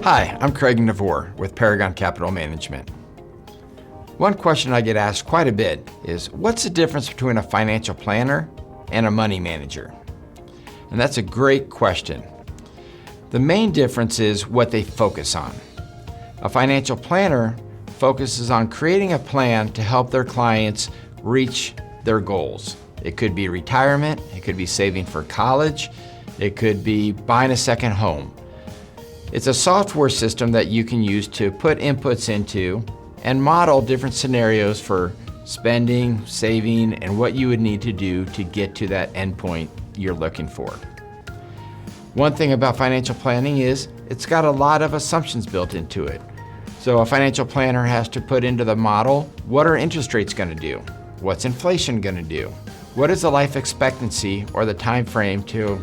Hi, I'm Craig Novorr with Paragon Capital Management. One question I get asked quite a bit is, what's the difference between a financial planner and a money manager? And that's a great question. The main difference is what they focus on. A financial planner focuses on creating a plan to help their clients reach their goals. It could be retirement, it could be saving for college, it could be buying a second home. It's a software system that you can use to put inputs into and model different scenarios for spending, saving, and what you would need to do to get to that endpoint you're looking for. One thing about financial planning is it's got a lot of assumptions built into it. So a financial planner has to put into the model, what are interest rates going to do? What's inflation going to do? What is the life expectancy or the time frame to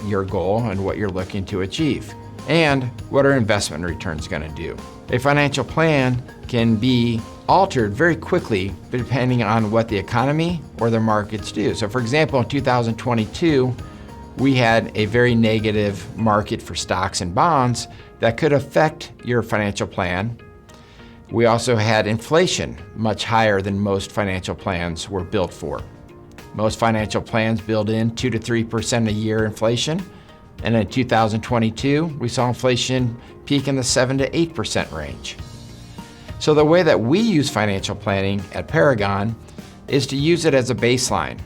your goal and what you're looking to achieve? And what are investment returns going to do? A financial plan can be altered very quickly depending on what the economy or the markets do. So for example, in 2022, we had a very negative market for stocks and bonds that could affect your financial plan. We also had inflation much higher than most financial plans were built for. Most financial plans build in 2 to 3% a year inflation. And in 2022, we saw inflation peak in the 7 to 8% range. So the way that we use financial planning at Paragon is to use it as a baseline,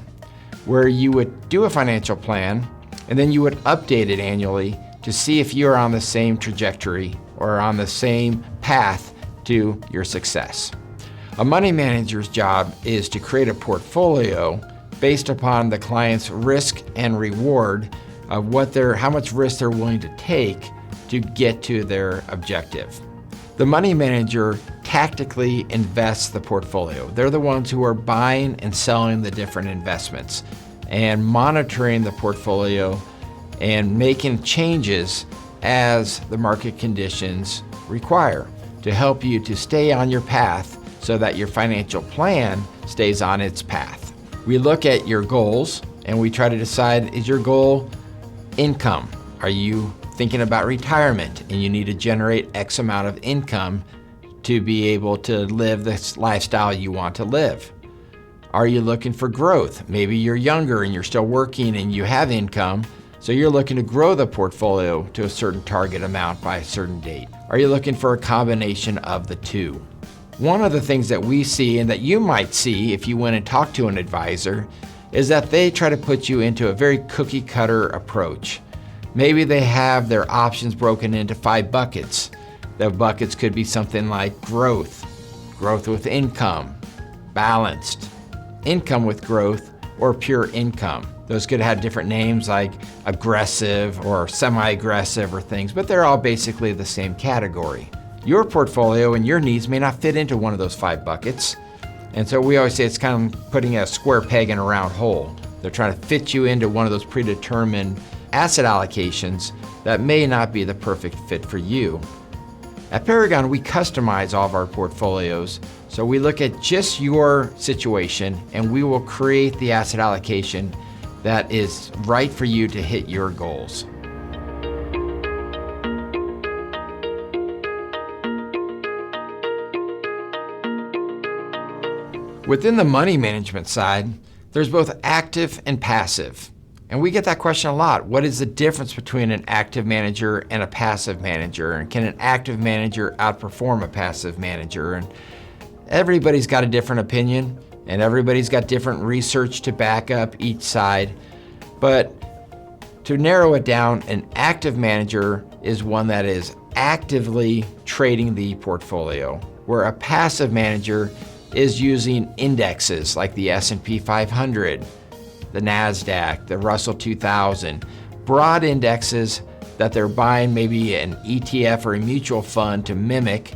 where you would do a financial plan and then you would update it annually to see if you're on the same trajectory or on the same path to your success. A money manager's job is to create a portfolio based upon the client's risk and reward of how much risk they're willing to take to get to their objective. The money manager tactically invests the portfolio. They're the ones who are buying and selling the different investments and monitoring the portfolio and making changes as the market conditions require to help you to stay on your path so that your financial plan stays on its path. We look at your goals and we try to decide, is your goal income? Are you thinking about retirement and you need to generate X amount of income to be able to live this lifestyle you want to live? Are you looking for growth? Maybe you're younger and you're still working and you have income, so you're looking to grow the portfolio to a certain target amount by a certain date. Are you looking for a combination of the two? One of the things that we see and that you might see if you went and talked to an advisor is that they try to put you into a very cookie cutter approach. Maybe they have their options broken into 5 buckets. The buckets could be something like growth with income, balanced, income with growth, or pure income. Those could have different names like aggressive or semi-aggressive or things, but they're all basically the same category. Your portfolio and your needs may not fit into one of those 5 buckets. And so we always say it's kind of putting a square peg in a round hole. They're trying to fit you into one of those predetermined asset allocations that may not be the perfect fit for you. At Paragon, we customize all of our portfolios. So we look at just your situation and we will create the asset allocation that is right for you to hit your goals. Within the money management side, there's both active and passive. And we get that question a lot. What is the difference between an active manager and a passive manager? And can an active manager outperform a passive manager? And everybody's got a different opinion and everybody's got different research to back up each side. But to narrow it down, an active manager is one that is actively trading the portfolio, where a passive manager is using indexes like the S&P 500, the NASDAQ, the Russell 2000, broad indexes that they're buying maybe an ETF or a mutual fund to mimic,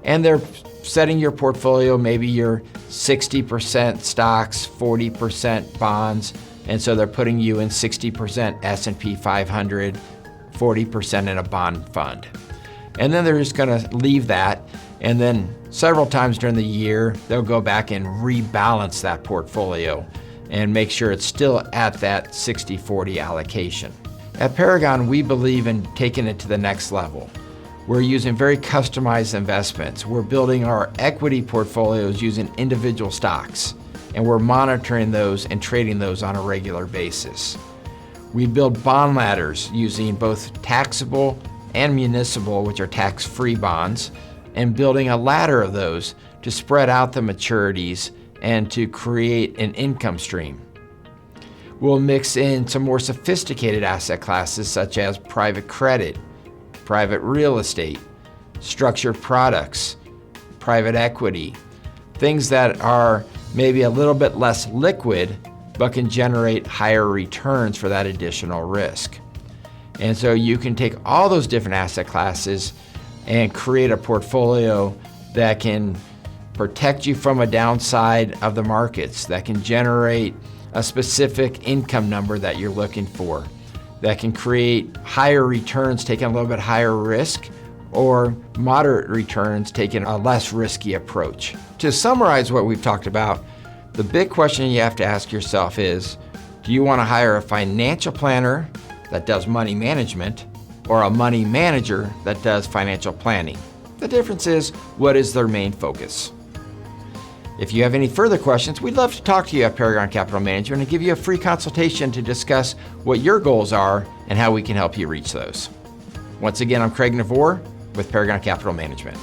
and they're setting your portfolio, maybe you're 60% stocks, 40% bonds, and so they're putting you in 60% S&P 500, 40% in a bond fund. And then they're just gonna leave that, and then several times during the year, they'll go back and rebalance that portfolio and make sure it's still at that 60-40 allocation. At Paragon, we believe in taking it to the next level, We're using very customized investments. We're building our equity portfolios using individual stocks, and we're monitoring those and trading those on a regular basis. We build bond ladders using both taxable and municipal, which are tax-free bonds, and building a ladder of those to spread out the maturities and to create an income stream. We'll mix in some more sophisticated asset classes such as private credit, private real estate, structured products, private equity, things that are maybe a little bit less liquid but can generate higher returns for that additional risk. And so you can take all those different asset classes and create a portfolio that can protect you from a downside of the markets, that can generate a specific income number that you're looking for, that can create higher returns taking a little bit higher risk, or moderate returns taking a less risky approach. To summarize what we've talked about, the big question you have to ask yourself is, do you want to hire a financial planner that does money management or a money manager that does financial planning? The difference is, what is their main focus? If you have any further questions, we'd love to talk to you at Paragon Capital Management and give you a free consultation to discuss what your goals are and how we can help you reach those. Once again, I'm Novorr with Paragon Capital Management.